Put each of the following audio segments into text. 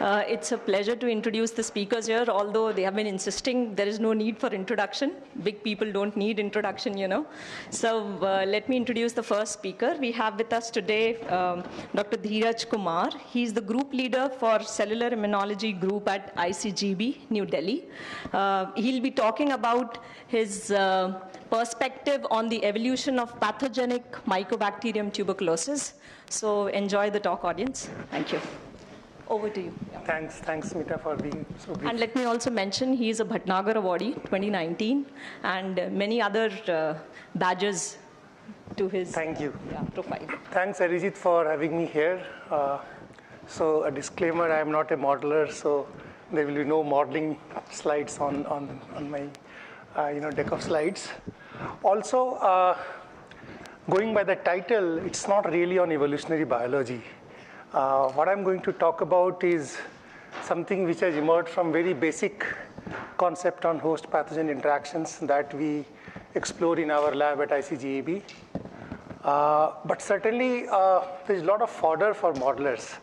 It's a pleasure to introduce the speakers here, although they have been insisting there is no need for introduction. Big people don't need introduction, you know. So let me introduce the first speaker. We have with us today Dr. Dhiraj Kumar. He's the group leader for Cellular Immunology Group at ICGB, New Delhi. He'll be talking about his perspective on the evolution of pathogenic Mycobacterium tuberculosis. So enjoy the talk, audience. Thank you. Over to you. Thanks, Mita, for being so brief. And let me also mention, he is a Bhatnagar Awardee 2019, and many other badges to his profile. Thanks, Arijit, for having me here. So a disclaimer, I am not a modeler, so there will be no modeling slides on my deck of slides. Also, going by the title, it's not really on evolutionary biology. What I'm going to talk about is something which has emerged from very basic concept on host pathogen interactions that we explore in our lab at ICGEB. But certainly, there's a lot of fodder for modelers.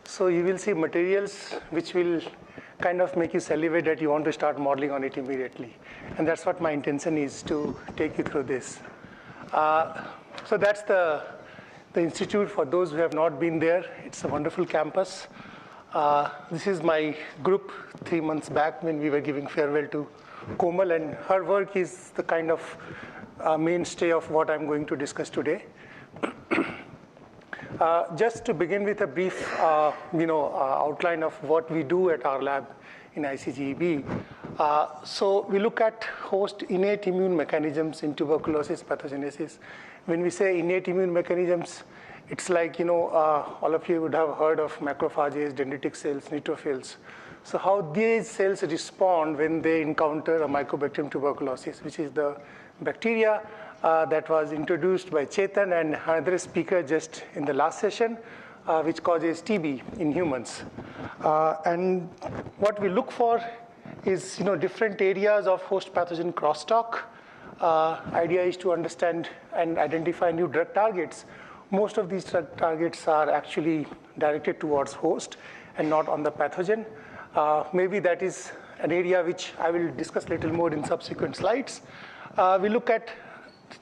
So you will see materials which will kind of make you salivate that you want to start modeling on it immediately. And that's what my intention is, to take you through this. So that's the institute. For those who have not been there, it's a wonderful campus. This is my group 3 months back when we were giving farewell to Komal, and her work is the kind of mainstay of what I'm going to discuss today. Just to begin with a brief outline of what we do at our lab in ICGEB. So we look at host innate immune mechanisms in tuberculosis pathogenesis. When we say innate immune mechanisms, it's like, all of you would have heard of macrophages, dendritic cells, neutrophils. So how these cells respond when they encounter a Mycobacterium tuberculosis, which is the bacteria that was introduced by Chetan and another speaker just in the last session, which causes TB in humans. And what we look for is different areas of host pathogen crosstalk. Idea is to understand and identify new drug targets. Most of these drug targets are actually directed towards host and not on the pathogen. Maybe that is an area which I will discuss a little more in subsequent slides. We look at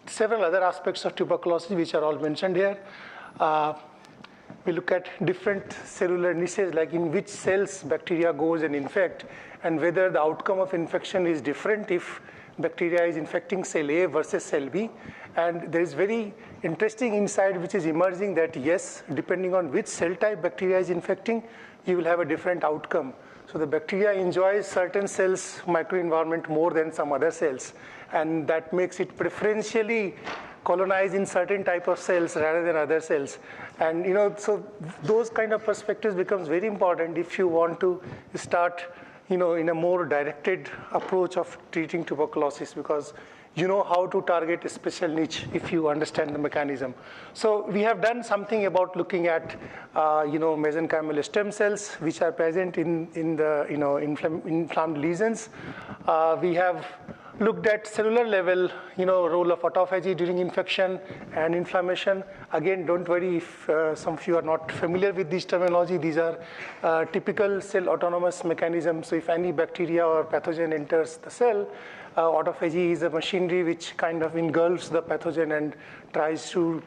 several other aspects of tuberculosis, which are all mentioned here. We look at different cellular niches, like in which cells bacteria goes and infect, and whether the outcome of infection is different if bacteria is infecting cell A versus cell B. And there is very interesting insight which is emerging that yes, depending on which cell type bacteria is infecting, you will have a different outcome. So the bacteria enjoys certain cells' microenvironment more than some other cells, and that makes it preferentially colonize in certain type of cells rather than other cells. And so those kind of perspectives becomes very important if you want to start in a more directed approach of treating tuberculosis, because you know how to target a special niche if you understand the mechanism. So we have done something about looking at mesenchymal stem cells which are present in the inflamed lesions. We have looked at cellular level, role of autophagy during infection and inflammation. Again, don't worry if some of you are not familiar with this terminology. These are typical cell autonomous mechanisms. So if any bacteria or pathogen enters the cell, autophagy is a machinery which kind of engulfs the pathogen and tries to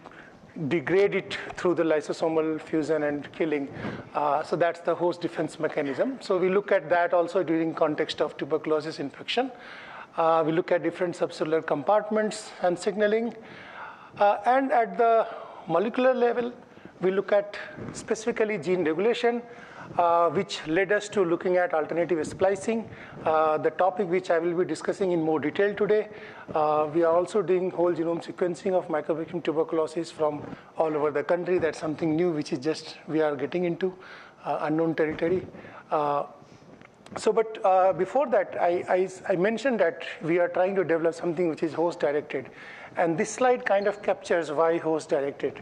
degrade it through the lysosomal fusion and killing. So that's the host defense mechanism. So we look at that also during context of tuberculosis infection. We look at different subcellular compartments and signaling. And at the molecular level, we look at specifically gene regulation, which led us to looking at alternative splicing, the topic which I will be discussing in more detail today. We are also doing whole genome sequencing of Mycobacterium tuberculosis from all over the country. That's something new which is just we are getting into, unknown territory. But before that, I mentioned that we are trying to develop something which is host-directed. And this slide kind of captures why host-directed.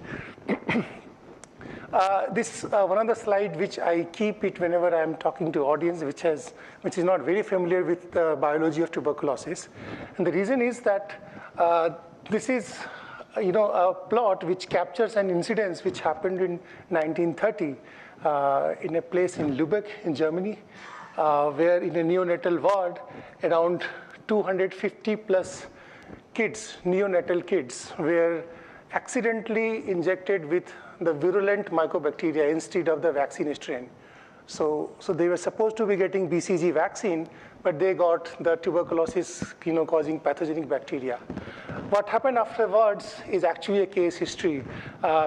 This one of the slides which I keep it whenever I'm talking to audience which is not very familiar with the biology of tuberculosis. And the reason is that this is a plot which captures an incidence which happened in 1930 in a place in Lübeck in Germany, where in a neonatal ward, around 250 plus kids, neonatal kids, were accidentally injected with the virulent mycobacteria instead of the vaccine strain. So they were supposed to be getting BCG vaccine, but they got the tuberculosis causing pathogenic bacteria. What happened afterwards is actually a case history.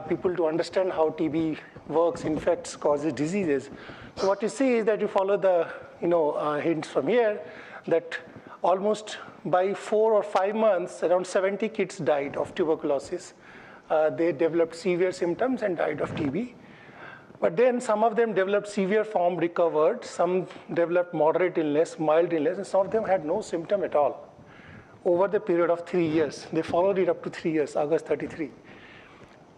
People to understand how TB works, infects, causes diseases. So what you see is that you follow the hints from here, that almost by 4 or 5 months, around 70 kids died of tuberculosis. They developed severe symptoms and died of TB. But then some of them developed severe form, recovered. Some developed moderate illness, mild illness, and some of them had no symptom at all. Over the period of 3 years, they followed it up to 3 years, August 33.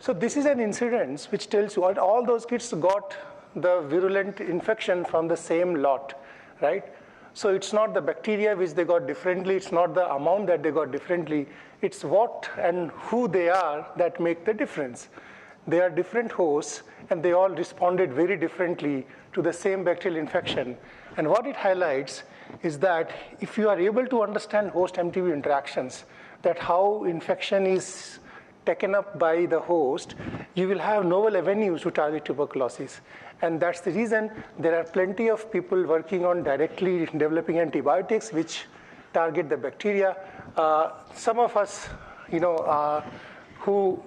So this is an incidence which tells you all those kids got the virulent infection from the same lot, right? So it's not the bacteria which they got differently, it's not the amount that they got differently, it's what and who they are that make the difference. They are different hosts, and they all responded very differently to the same bacterial infection. And what it highlights is that if you are able to understand host-MTB interactions, that how infection is taken up by the host, you will have novel avenues to target tuberculosis. And that's the reason there are plenty of people working on directly developing antibiotics which target the bacteria. Some of us, who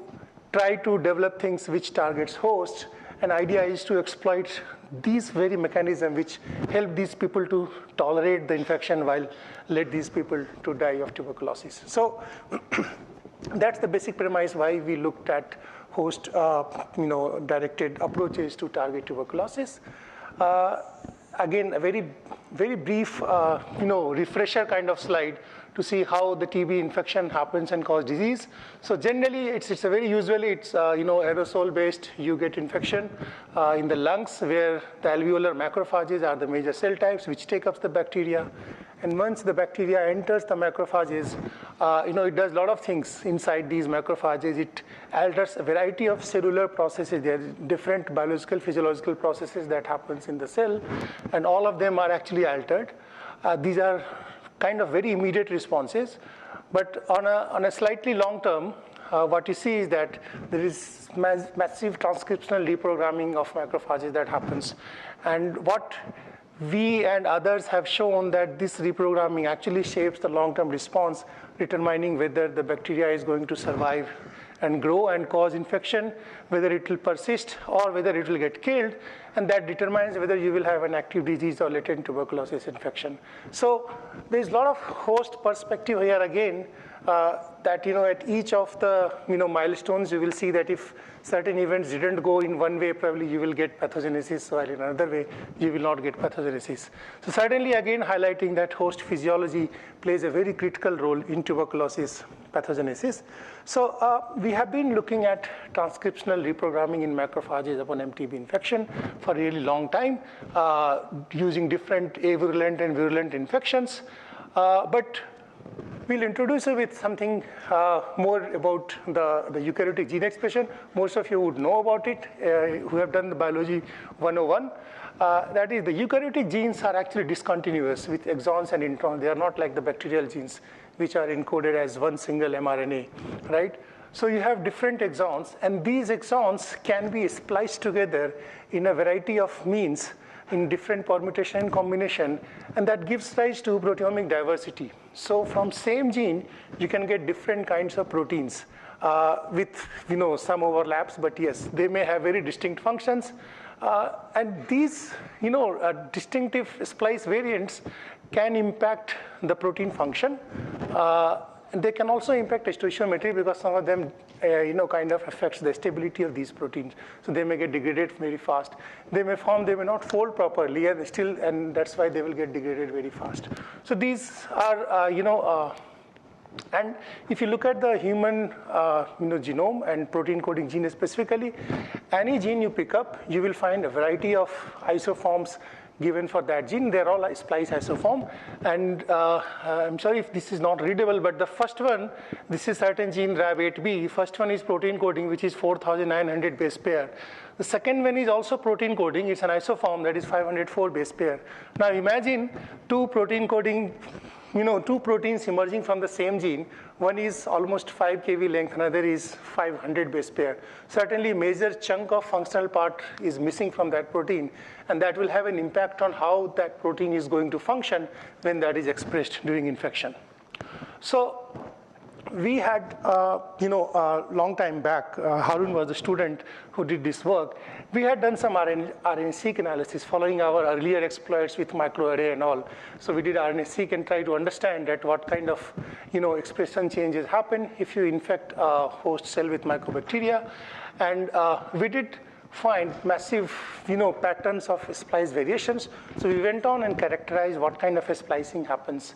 try to develop things which targets hosts, an idea is to exploit these very mechanisms which help these people to tolerate the infection while let these people to die of tuberculosis. So that's the basic premise why we looked at host directed approaches to target tuberculosis. Again, a very, very brief refresher kind of slide to see how the TB infection happens and cause disease. So generally, it's a very usually it's aerosol based. You get infection in the lungs where the alveolar macrophages are the major cell types which take up the bacteria. And once the bacteria enters the macrophages, it does a lot of things inside these macrophages. It alters a variety of cellular processes. There are different biological, physiological processes that happens in the cell, and all of them are actually altered. These are kind of very immediate responses, but on a slightly long term, what you see is that there is massive transcriptional reprogramming of macrophages that happens. And what we and others have shown that this reprogramming actually shapes the long-term response, determining whether the bacteria is going to survive and grow and cause infection, whether it will persist or whether it will get killed, and that determines whether you will have an active disease or latent tuberculosis infection. So there's a lot of host perspective here again, that at each of the milestones you will see that if certain events didn't go in one way, probably you will get pathogenesis, while in another way you will not get pathogenesis. So certainly again highlighting that host physiology plays a very critical role in tuberculosis pathogenesis. So we have been looking at transcriptional reprogramming in macrophages upon MTB infection for a really long time, using different avirulent and virulent infections. But we'll introduce you with something more about the eukaryotic gene expression. Most of you would know about it, who have done the biology 101. That is, the eukaryotic genes are actually discontinuous with exons and introns. They are not like the bacterial genes, which are encoded as one single mRNA, right? So you have different exons, and these exons can be spliced together in a variety of means in different permutation and combination, and that gives rise to proteomic diversity. So from same gene, you can get different kinds of proteins with some overlaps, but yes, they may have very distinct functions. And these distinctive splice variants can impact the protein function. And they can also impact stoichiometry because some of them kind of affects the stability of these proteins. So they may get degraded very fast. They may form, they may not fold properly, and that's why they will get degraded very fast. So these are, and if you look at the human genome and protein coding gene specifically, any gene you pick up, you will find a variety of isoforms given for that gene. They're all splice isoform. And I'm sorry if this is not readable, but the first one, this is certain gene RAB8B. First one is protein coding, which is 4,900 base pair. The second one is also protein coding. It's an isoform that is 504 base pair. Now imagine two protein coding, two proteins emerging from the same gene. One is almost 5 kV length, another is 500 base pair. Certainly, major chunk of functional part is missing from that protein, and that will have an impact on how that protein is going to function when that is expressed during infection. So we had, a long time back, Harun was the student who did this work. We had done some RNA-seq analysis following our earlier exploits with microarray and all. So we did RNA-seq and tried to understand that what kind of, expression changes happen if you infect a host cell with mycobacteria. And we did find massive, patterns of splice variations. So we went on and characterized what kind of splicing happens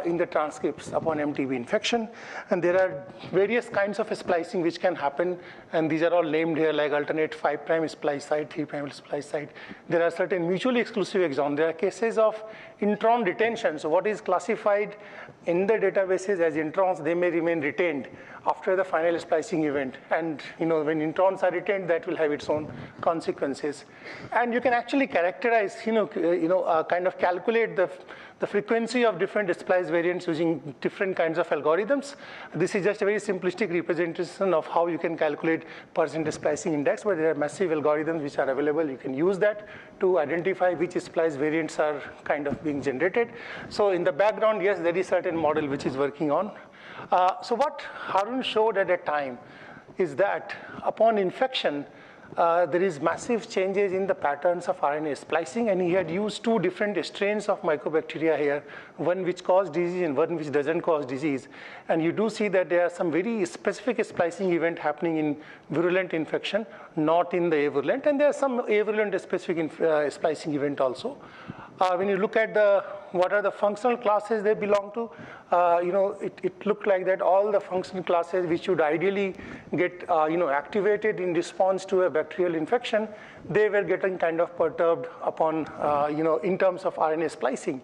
in the transcripts upon MTB infection. And there are various kinds of splicing which can happen, and these are all named here like alternate 5' splice site, 3' splice site. There are certain mutually exclusive exons. There are cases of intron retention. So what is classified in the databases as introns, they may remain retained after the final splicing event. And when introns are retained, that will have its own consequences. And you can actually characterize, kind of calculate the frequency of different splice variants using different kinds of algorithms. This is just a very simplistic representation of how you can calculate percent splicing index, but there are massive algorithms which are available. You can use that to identify which splice variants are kind of being generated. So in the background, yes, there is certain model which is working on. So what Harun showed at that time is that upon infection, there is massive changes in the patterns of RNA splicing, and he had used two different strains of mycobacteria here, one which cause disease and one which doesn't cause disease. And you do see that there are some very specific splicing event happening in virulent infection, not in the avirulent, and there are some avirulent specific splicing event also. When you look at what are the functional classes they belong to, it looked like that all the functional classes which should ideally get activated in response to a bacterial infection, they were getting kind of perturbed upon in terms of RNA splicing.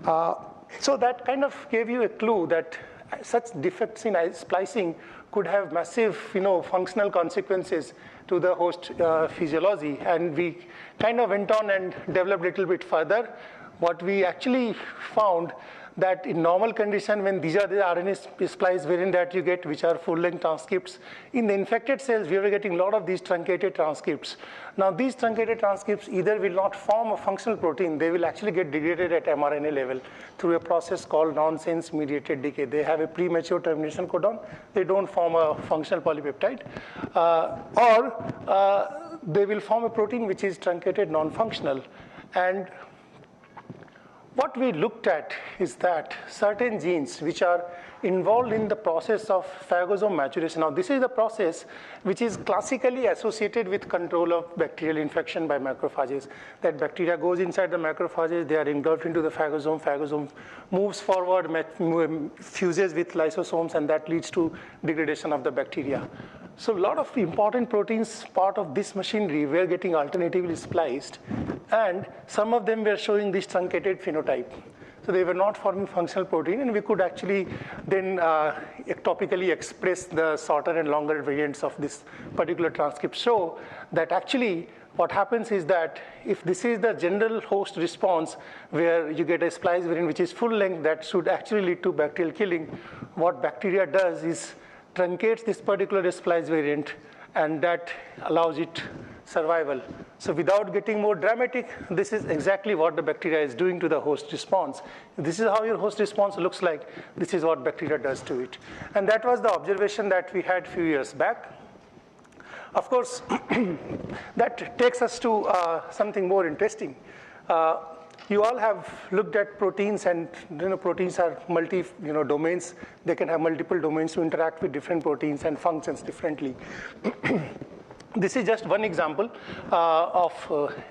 So that kind of gave you a clue that such defects in splicing could have massive functional consequences to the host physiology. And we kind of went on and developed a little bit further. What we actually found that in normal condition, when these are the RNA splice variant that you get, which are full-length transcripts, in the infected cells, we were getting a lot of these truncated transcripts. Now, these truncated transcripts either will not form a functional protein, they will actually get degraded at mRNA level through a process called nonsense-mediated decay. They have a premature termination codon. They don't form a functional polypeptide. Or they will form a protein which is truncated non-functional. And what we looked at is that certain genes which are involved in the process of phagosome maturation. Now, this is the process which is classically associated with control of bacterial infection by macrophages. That bacteria goes inside the macrophages, they are engulfed into the phagosome. Phagosome moves forward, fuses with lysosomes, and that leads to degradation of the bacteria. So a lot of important proteins, part of this machinery, were getting alternatively spliced, and some of them were showing this truncated phenotype. So they were not forming functional protein, and we could actually then ectopically express the shorter and longer variants of this particular transcript. Show that actually what happens is that if this is the general host response where you get a splice variant which is full length, that should actually lead to bacterial killing. What bacteria does is truncates this particular splice variant, and that allows it survival. So without getting more dramatic, this is exactly what the bacteria is doing to the host response. This is how your host response looks like. This is what bacteria does to it. And that was the observation that we had a few years back. Of course, that takes us to something more interesting. You all have looked at proteins, and proteins are domains. They can have multiple domains to interact with different proteins and functions differently. This is just one example of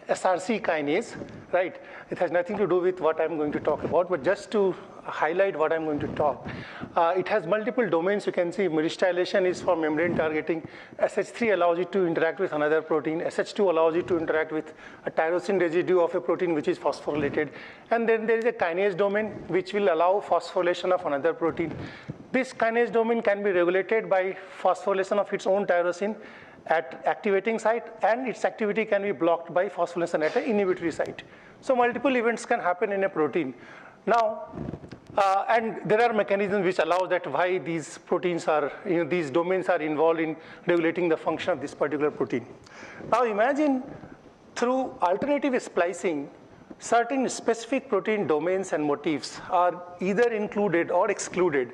SRC kinase, right? It has nothing to do with what I'm going to talk about, but just to highlight what I'm going to talk. It has multiple domains. You can see methylation is for membrane targeting. SH3 allows it to interact with another protein. SH2 allows it to interact with a tyrosine residue of a protein which is phosphorylated. And then there is a kinase domain which will allow phosphorylation of another protein. This kinase domain can be regulated by phosphorylation of its own tyrosine at activating site, and its activity can be blocked by phosphorylation at an inhibitory site. So multiple events can happen in a protein. Now, and there are mechanisms which allow that why these proteins are, these domains are involved in regulating the function of this particular protein. Now imagine through alternative splicing, certain specific protein domains and motifs are either included or excluded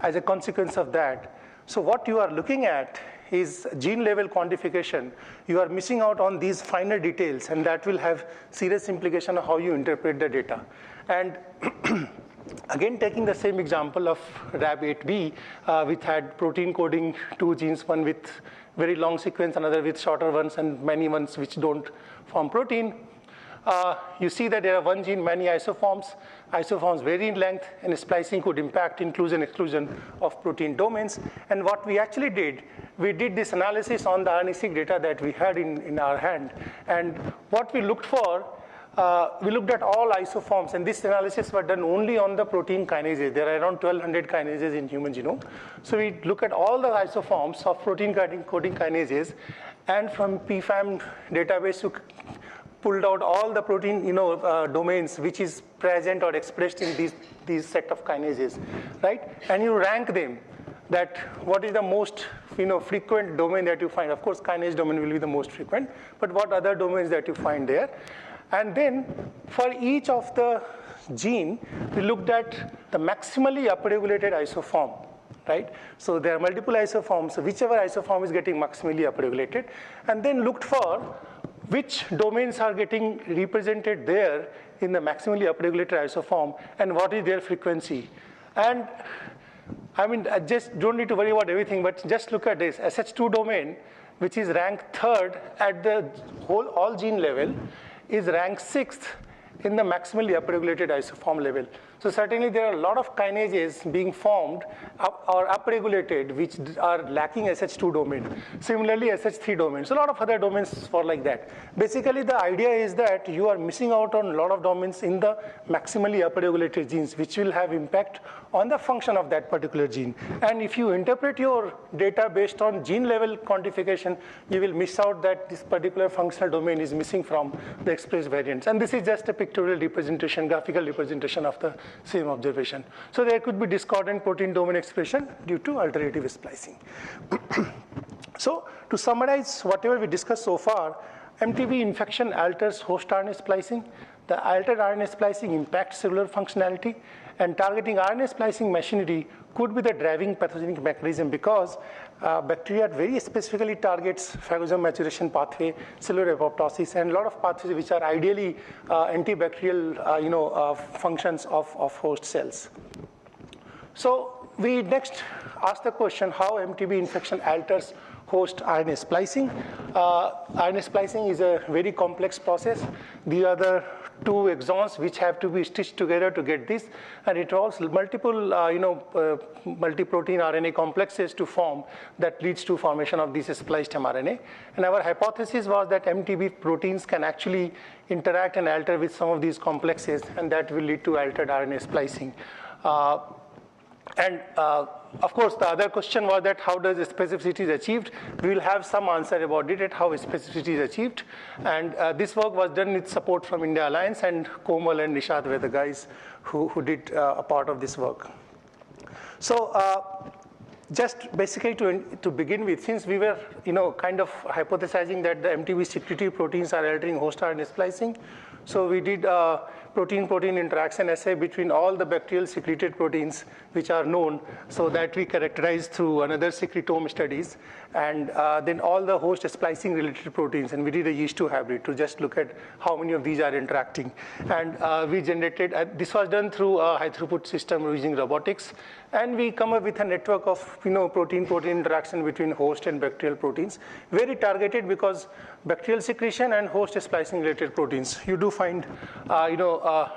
as a consequence of that. So what you are looking at is gene level quantification. You are missing out on these finer details, and that will have serious implication of how you interpret the data. And again, taking the same example of RAB8B, which had protein coding 2 genes, one with very long sequence, another with shorter ones, and many ones which don't form protein. You see that there are one gene, many isoforms. Isoforms vary in length, and splicing could impact inclusion, exclusion of protein domains. And what we actually did, we did this analysis on the RNA-seq data that we had in our hand. And what we looked for, we looked at all isoforms, and this analysis was done only on the protein kinases. There are around 1,200 kinases in human genome. So we look at all the isoforms of protein coding kinases, and from PFAM database, you pulled out all the protein domains which is present or expressed in these set of kinases, right? And you rank them, that what is the most frequent domain that you find. Of course, kinase domain will be the most frequent, but what other domains that you find there. And then for each of the gene, we looked at the maximally upregulated isoform, right? So there are multiple isoforms, so whichever isoform is getting maximally upregulated, and then looked for which domains are getting represented there in the maximally upregulated isoform, and what is their frequency. And I mean, I just don't need to worry about everything, but just look at this. SH2 domain, which is ranked 3rd at the whole all gene level, is ranked 6th in the maximally upregulated isoform level. So certainly there are a lot of kinases being formed or upregulated which are lacking SH2 domain. Similarly, SH3 domain. So a lot of other domains for like that. Basically, the idea is that you are missing out on a lot of domains in the maximally upregulated genes, which will have impact on the function of that particular gene. And if you interpret your data based on gene level quantification, you will miss out that this particular functional domain is missing from the expressed variants. And this is just a pictorial representation, graphical representation of the same observation. So there could be discordant protein domain expression due to alternative splicing. So to summarize whatever we discussed so far, MTB infection alters host RNA splicing. The altered RNA splicing impacts cellular functionality, and targeting RNA splicing machinery could be the driving pathogenic mechanism, because bacteria very specifically targets phagosome maturation pathway, cellular apoptosis, and a lot of pathways which are ideally antibacterial functions of host cells. So we next ask the question, how MTB infection alters host RNA splicing. RNA splicing is a very complex process. These are the 2 exons which have to be stitched together to get this, and it involves multiple multi-protein RNA complexes to form, that leads to formation of this spliced mRNA. And our hypothesis was that MTB proteins can actually interact and alter with some of these complexes, and that will lead to altered RNA splicing. Of course, the other question was that how does specificity is achieved? We will have some answer about it, at how specificity is achieved. And this work was done with support from India Alliance, and Komal and Nishad were the guys who did a part of this work. So just basically to begin with, since we were kind of hypothesizing that the MTB secretory proteins are altering host RNA splicing, so we did protein-protein interaction assay between all the bacterial secreted proteins which are known, so that we characterized through another secretome studies, and then all the host splicing related proteins, and we did a yeast-2 hybrid to just look at how many of these are interacting. And we generated, this was done through a high throughput system using robotics, and we come up with a network of protein-protein interaction between host and bacterial proteins, very targeted, because bacterial secretion and host splicing related proteins, you do find a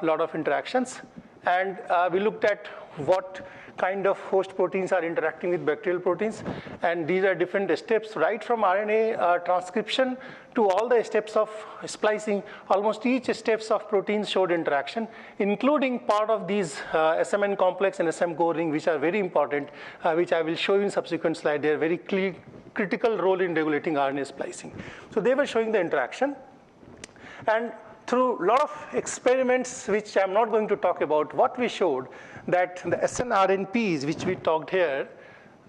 lot of interactions. And we looked at what kind of host proteins are interacting with bacterial proteins. And these are different steps, right from RNA transcription to all the steps of splicing. Almost each steps of proteins showed interaction, including part of these SMN complex and SM core ring, which are very important, which I will show you in subsequent slide. They are very critical role in regulating RNA splicing. So they were showing the interaction. And through a lot of experiments, which I'm not going to talk about, what we showed that the snRNPs, which we talked here,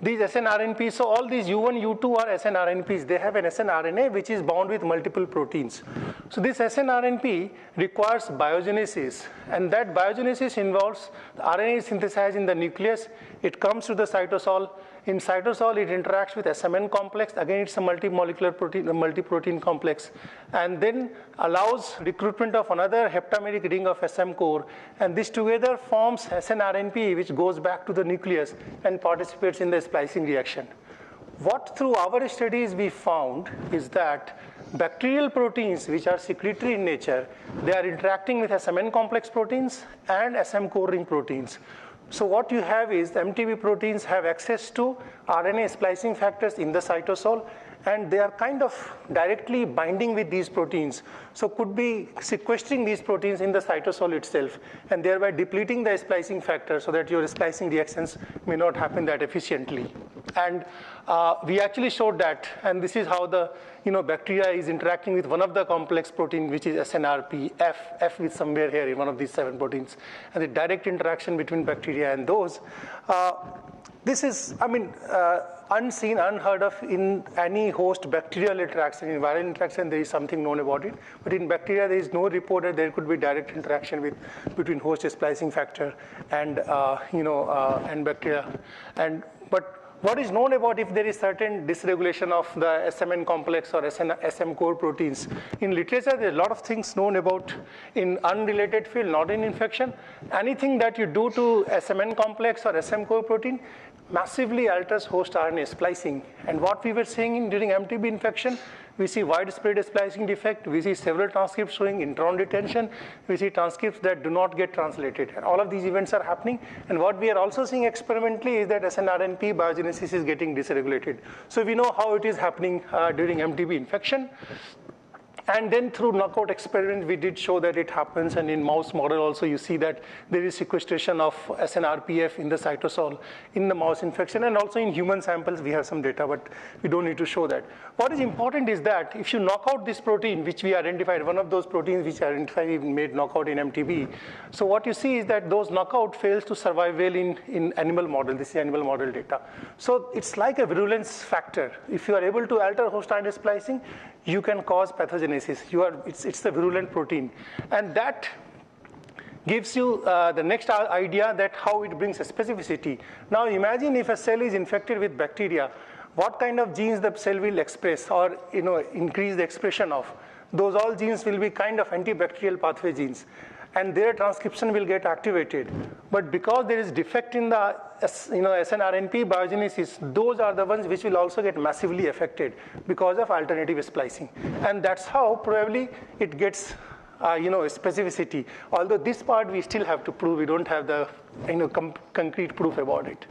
these snRNPs, so all these U1, U2 are snRNPs. They have an snRNA which is bound with multiple proteins. So this snRNP requires biogenesis, and that biogenesis involves the RNA is synthesized in the nucleus. It comes to the cytosol. In cytosol, it interacts with SMN complex. Again, it's a multi-molecular protein, a multi-protein complex, and then allows recruitment of another heptameric ring of SM core. And this together forms snRNP, which goes back to the nucleus and participates in the splicing reaction. What through our studies we found is that bacterial proteins, which are secretory in nature, they are interacting with SMN complex proteins and SM core ring proteins. So what you have is the MTB proteins have access to RNA splicing factors in the cytosol, and they are kind of directly binding with these proteins. So could be sequestering these proteins in the cytosol itself, and thereby depleting the splicing factor so that your splicing reactions may not happen that efficiently. And we actually showed that, and this is how the bacteria is interacting with one of the complex protein, which is SNRP, F is somewhere here in one of these 7 proteins, and the direct interaction between bacteria and those. This is, unseen, unheard of in any host bacterial interaction. In viral interaction, there is something known about it, but in bacteria, there is no report that there could be direct interaction between host splicing factor and and bacteria. But what is known about if there is certain dysregulation of the SMN complex or SM core proteins? In literature, there are a lot of things known about in unrelated field, not in infection. Anything that you do to SMN complex or SM core protein massively alters host RNA splicing. And what we were seeing during MTB infection, we see widespread splicing defect. We see several transcripts showing intron detention. We see transcripts that do not get translated. And all of these events are happening. And what we are also seeing experimentally is that snRNP biogenesis is getting dysregulated. So we know how it is happening during MTB infection. And then through knockout experiments, we did show that it happens. And in mouse model also, you see that there is sequestration of SNRPF in the cytosol in the mouse infection. And also in human samples, we have some data, but we don't need to show that. What is important is that if you knock out this protein, which we identified, one of those proteins which identified made knockout in MTB. So what you see is that those knockout fails to survive well in animal model. This is animal model data. So it's like a virulence factor. If you are able to alter host RNA splicing, you can cause pathogenesis. It's the virulent protein. And that gives you the next idea that how it brings a specificity. Now imagine if a cell is infected with bacteria, what kind of genes the cell will express or increase the expression of. Those all genes will be kind of antibacterial pathway genes, and their transcription will get activated. But because there is defect in the snRNP biogenesis, those are the ones which will also get massively affected because of alternative splicing. And that's how probably it gets specificity. Although this part we still have to prove, we don't have the concrete proof about it.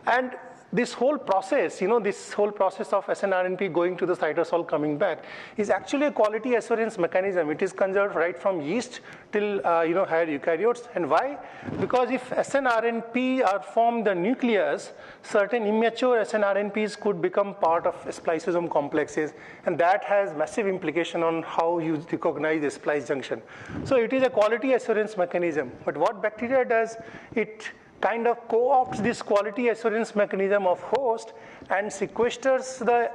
And this whole process, this whole process of snRNP going to the cytosol coming back is actually a quality assurance mechanism. It is conserved right from yeast till higher eukaryotes. And why? Because if snRNP are formed the nucleus, certain immature snRNPs could become part of spliceosome complexes, and that has massive implication on how you recognize the splice junction. So it is a quality assurance mechanism. But what bacteria does, it kind of co-opts this quality assurance mechanism of host and sequesters the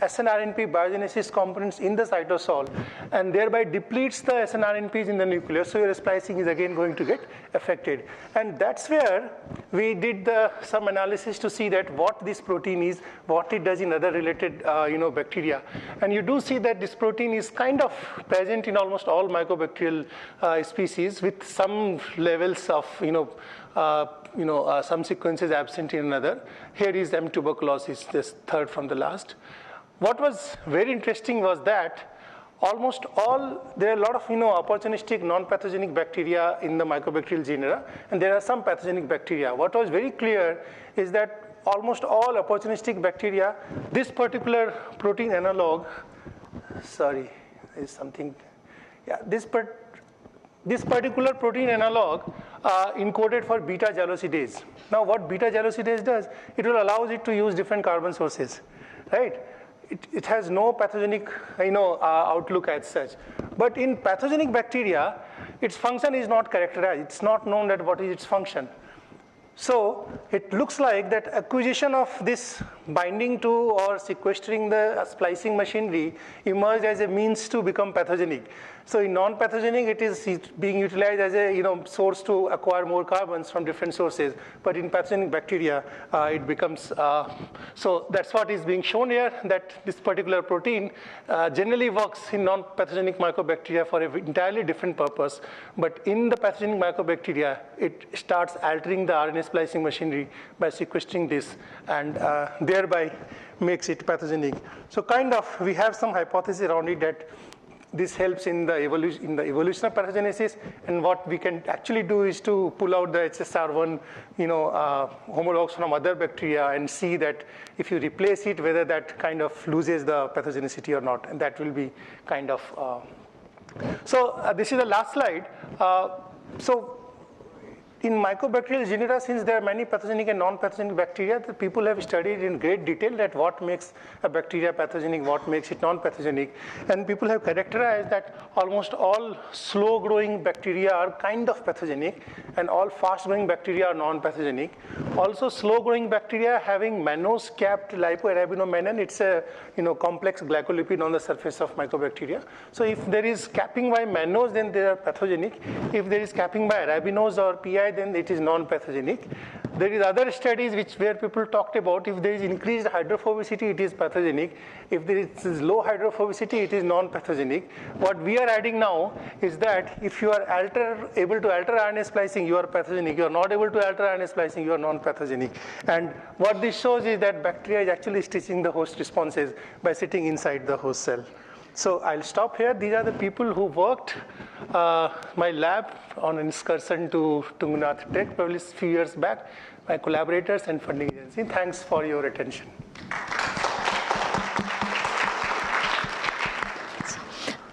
snRNP biogenesis components in the cytosol, and thereby depletes the snRNPs in the nucleus, so your splicing is again going to get affected. And that's where we did some analysis to see that what this protein is, what it does in other related bacteria. And you do see that this protein is kind of present in almost all mycobacterial species, with some levels of some sequences absent in another. Here is M. tuberculosis, this third from the last. What was very interesting was that almost all, there are a lot of opportunistic non-pathogenic bacteria in the mycobacterial genera, and there are some pathogenic bacteria. What was very clear is that almost all opportunistic bacteria, this particular protein analog, sorry, there is something, yeah, this particular protein analog encoded for beta jalosydase. Now, what beta jalosydase does, it will allow it to use different carbon sources, right? It has no pathogenic outlook as such. But in pathogenic bacteria, its function is not characterized. It's not known that what is its function. So it looks like that acquisition of this binding to or sequestering the splicing machinery emerged as a means to become pathogenic. So in non-pathogenic, it is being utilized as a source to acquire more carbons from different sources. But in pathogenic bacteria, it becomes, so that's what is being shown here, that this particular protein generally works in non-pathogenic mycobacteria for an entirely different purpose. But in the pathogenic mycobacteria, it starts altering the RNA splicing machinery by sequestering this, and thereby makes it pathogenic. So kind of, we have some hypothesis around it that this helps in the evolution of pathogenesis, and what we can actually do is to pull out the HSR1 homologs from other bacteria and see that if you replace it, whether that kind of loses the pathogenicity or not, and that will be kind of. So this is the last slide. So in mycobacterial genera, since there are many pathogenic and non-pathogenic bacteria, the people have studied in great detail that what makes a bacteria pathogenic, what makes it non-pathogenic. And people have characterized that almost all slow-growing bacteria are kind of pathogenic, and all fast-growing bacteria are non-pathogenic. Also, slow-growing bacteria having mannose-capped lipoarabinomannan, it's a complex glycolipid on the surface of mycobacteria. So if there is capping by mannose, then they are pathogenic. If there is capping by arabinose or PI, then it is non-pathogenic. There is other studies where people talked about if there is increased hydrophobicity, it is pathogenic. If there is low hydrophobicity, it is non-pathogenic. What we are adding now is that if you are able to alter RNA splicing, you are pathogenic. You are not able to alter RNA splicing, you are non-pathogenic. And what this shows is that bacteria is actually stitching the host responses by sitting inside the host cell. So I'll stop here. These are the people who worked my lab on an excursion to Tungnath Tech, probably a few years back, my collaborators and funding agency. Thanks for your attention.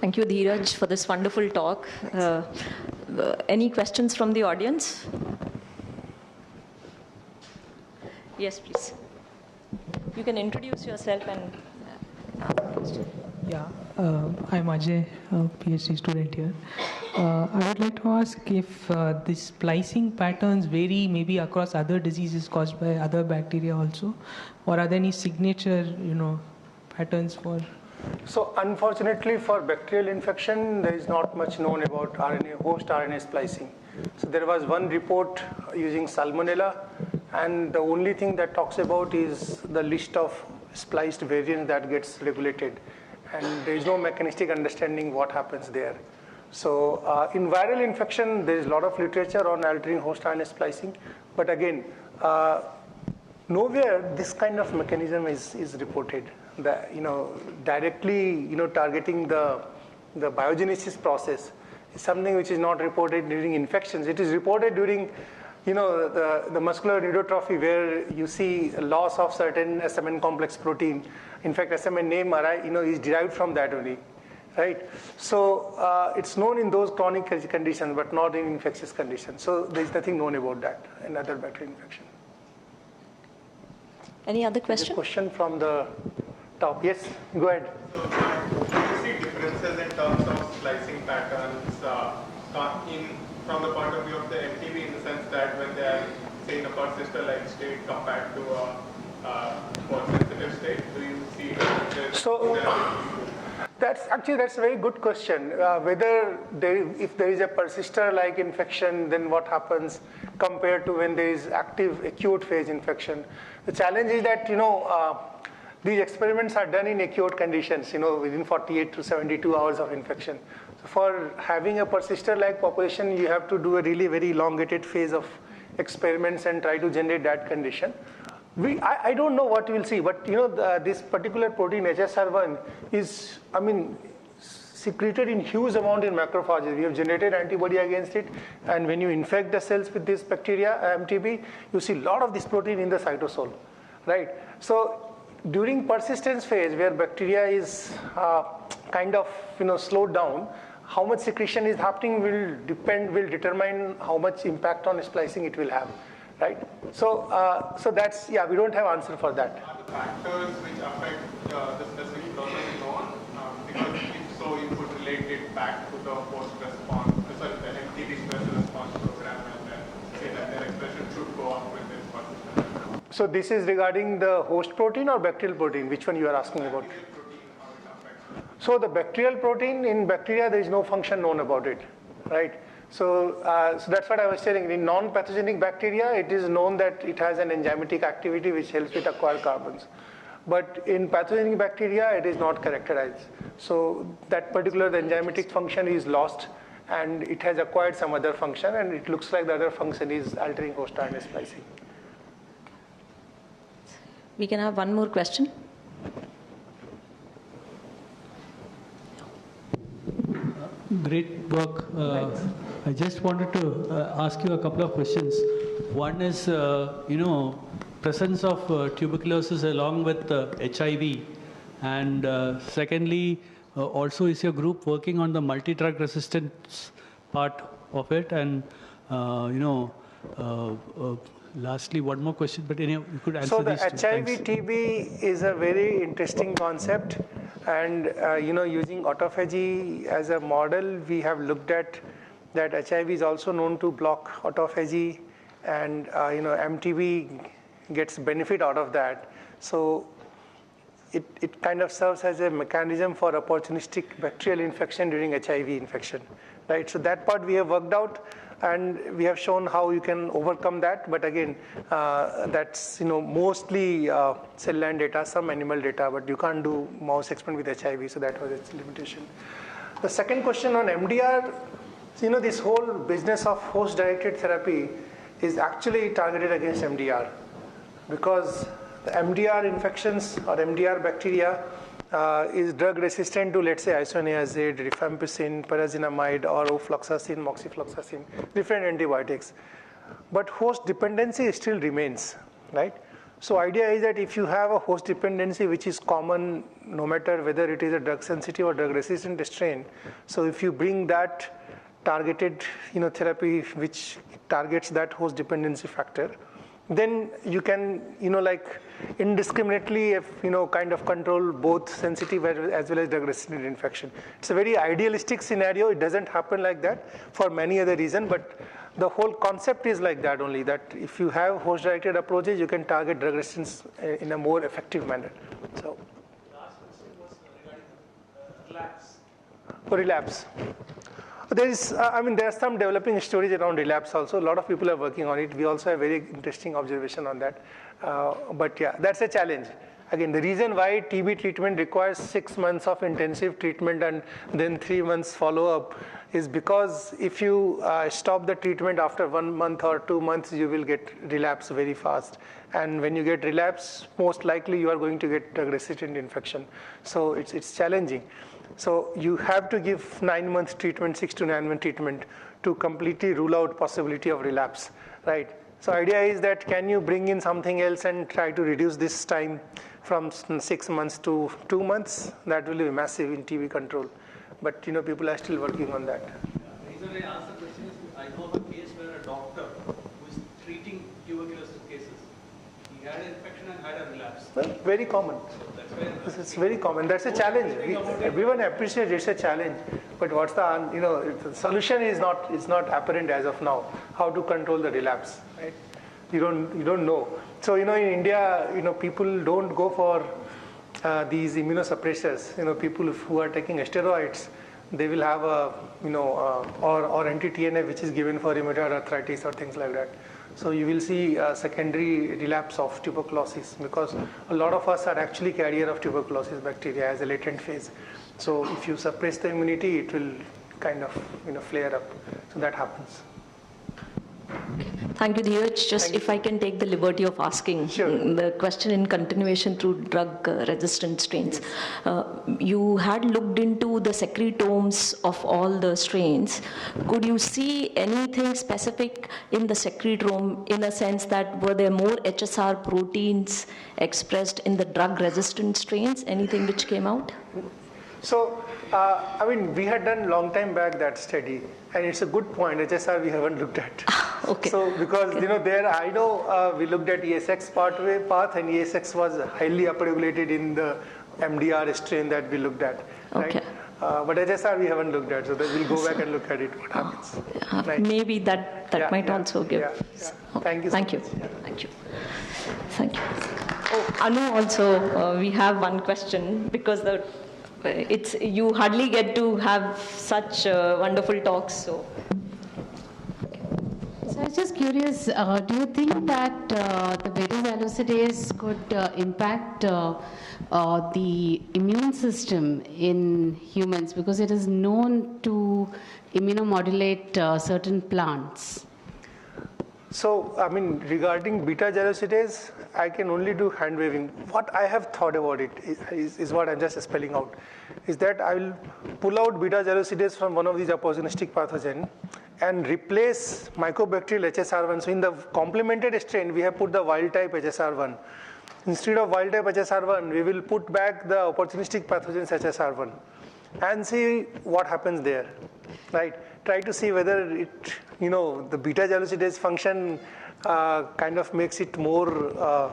Thank you, Dhiraj, for this wonderful talk. Any questions from the audience? Yes, please. You can introduce yourself and ask a question. Yeah, I'm Ajay, a PhD student here. I would like to ask if the splicing patterns vary maybe across other diseases caused by other bacteria also, or are there any signature, patterns for? So unfortunately for bacterial infection, there is not much known about host RNA splicing. So there was one report using Salmonella, and the only thing that talks about is the list of spliced variants that gets regulated. And there is no mechanistic understanding what happens there. So in viral infection, there is a lot of literature on altering host RNA splicing. But again, nowhere this kind of mechanism is reported. Directly targeting the biogenesis process is something which is not reported during infections. It is reported during the muscular neurotrophy, where you see a loss of certain SMN complex protein. In fact, SMN name is derived from that only, right? So it's known in those chronic conditions, but not in infectious conditions. So there's nothing known about that in other bacterial infection. Any other question? Question from the top. Yes, go ahead. So do you see differences in terms of splicing patterns from the point of view of the MTB, in the sense that when they are, say, in a persister-like state compared to a more sensitive state, do you see differences? So that's a very good question. If there is a persister-like infection, then what happens compared to when there is active acute phase infection? The challenge is that these experiments are done in acute conditions, within 48 to 72 hours of infection. So for having a persister-like population, you have to do a really very elongated phase of experiments and try to generate that condition. I don't know what we'll see, but this particular protein HSR1 is, secreted in huge amount in macrophages. We have generated antibody against it, and when you infect the cells with this bacteria, MTB, you see a lot of this protein in the cytosol, right? So during persistence phase, where bacteria is kind of slowed down, how much secretion is happening will determine how much impact on splicing it will have, right? So that's, we don't have answer for that. Are the factors which affect the specific process known? Because if so, you could relate it back to the host response, the MTB special response program, and then say that their expression should go up with this persistence. So this is regarding the host protein or bacterial protein? Which one you are asking about? So the bacterial protein, in bacteria, there is no function known about it, right? So that's what I was telling. In non-pathogenic bacteria, it is known that it has an enzymatic activity which helps it acquire carbons. But in pathogenic bacteria, it is not characterized. So that particular enzymatic function is lost, and it has acquired some other function, and it looks like the other function is altering host RNA splicing. We can have one more question. Great work. I just wanted to ask you a couple of questions. One is, presence of tuberculosis along with HIV, and secondly, also is your group working on the multi-drug resistance part of it? And lastly, one more question, but anyway, you could answer these two. So the HIV-TB is a very interesting concept, and using autophagy as a model, we have looked at that HIV is also known to block autophagy, and MTB gets benefit out of that. So it kind of serves as a mechanism for opportunistic bacterial infection during HIV infection, right? So that part we have worked out, and we have shown how you can overcome that. But again, that's mostly cell line data, some animal data, but you can't do mouse experiment with HIV, so that was its limitation. The second question on MDR, this whole business of host-directed therapy is actually targeted against MDR, because the MDR infections or MDR bacteria is drug resistant to, let's say, isoniazid, rifampicin, parazinamide, or ofloxacin, moxifloxacin, different antibiotics. But host dependency still remains, right? So idea is that if you have a host dependency which is common no matter whether it is a drug sensitive or drug resistant strain, so if you bring that targeted therapy which targets that host dependency factor, then you can indiscriminately kind of control both sensitive as well as drug resistant infection. It's a very idealistic scenario. It doesn't happen like that for many other reasons, but the whole concept is like that only, that if you have host directed approaches, you can target drug resistance in a more effective manner. So Last question was regarding relapse. for relapse, there is, there are some developing stories around relapse also. A lot of people are working on it. We also have very interesting observation on that. But yeah, that's a challenge. Again, the reason why TB treatment requires 6 months of intensive treatment and then 3 months follow-up is because if you stop the treatment after 1 month or 2 months, you will get relapse very fast. And when you get relapse, most likely you are going to get drug-resistant infection. So it's challenging. So you have to give 9 months treatment, 6 to 9 month treatment to completely rule out possibility of relapse, right? So idea is that can you bring in something else and try to reduce this time from 6 months to 2 months? That will be massive in TB control. But people are still working on that. The reason I asked the question is I know of a case where a doctor who is treating tuberculosis cases, he had an infection and had a relapse. Well, very common. It's very common. That's a challenge. Everyone appreciates it's a challenge, but what's the solution is not apparent as of now. How to control the relapse, right? You don't know. So in India, people don't go for these immunosuppressors. People who are taking steroids, they will have a or anti-TNF which is given for rheumatoid arthritis or things like that. So you will see a secondary relapse of tuberculosis because a lot of us are actually carrier of tuberculosis bacteria as a latent phase. So if you suppress the immunity, it will kind of flare up. So that happens. Thank you, Dhiraj. Just if I can take the liberty of asking the question in continuation through drug-resistant strains. You had looked into the secretomes of all the strains. Could you see anything specific in the secretome in a sense that were there more HSR proteins expressed in the drug-resistant strains? Anything which came out? So, I mean, we had done long time back that study, and it's a good point. HSR we haven't looked at. Okay. So, because there, I know we looked at ESX path, and ESX was highly upregulated in the MDR strain that we looked at. Okay. Right? But HSR we haven't looked at, so we'll go back and look at it. What happens? Right. Maybe that might also give. Thank you. Thank you. Thank you. Thank you. Oh, Anu, also we have one question because you hardly get to have such wonderful talks. So I was just curious, do you think that the beta-glucidase could impact the immune system in humans, because it is known to immunomodulate certain plants? So, I mean, regarding beta-glucidase, I can only do hand waving. What I have thought about it is what I'm just spelling out, is that I will pull out beta-glucidase from one of these opportunistic pathogens and replace Mycobacterial HSR1. So in the complemented strain, we have put the wild type HSR1. Instead of wild type HSR1, we will put back the opportunistic pathogens HSR1 and see what happens there, right? Try to see whether it, the beta-glucidase function kind of makes it more,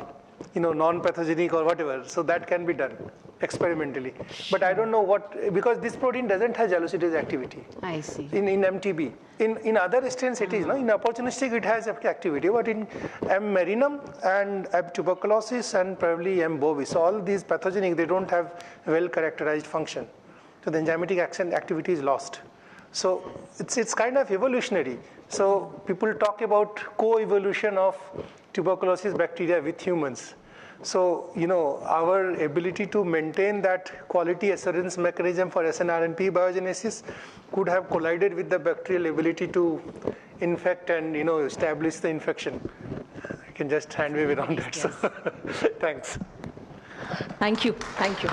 non-pathogenic or whatever. So that can be done experimentally. But I don't know because this protein doesn't have glucidase activity. I see. In MTB. In other strains it is, no? In opportunistic it has activity, but in M. marinum and M. tuberculosis and probably M. bovis, all these pathogenic, they don't have well-characterized function. So the enzymatic action activity is lost. So it's kind of evolutionary. So people talk about co-evolution of tuberculosis bacteria with humans. So, our ability to maintain that quality assurance mechanism for snRNP biogenesis could have collided with the bacterial ability to infect and, establish the infection. I can just hand wave around that. So, thanks. thank you. Thank you.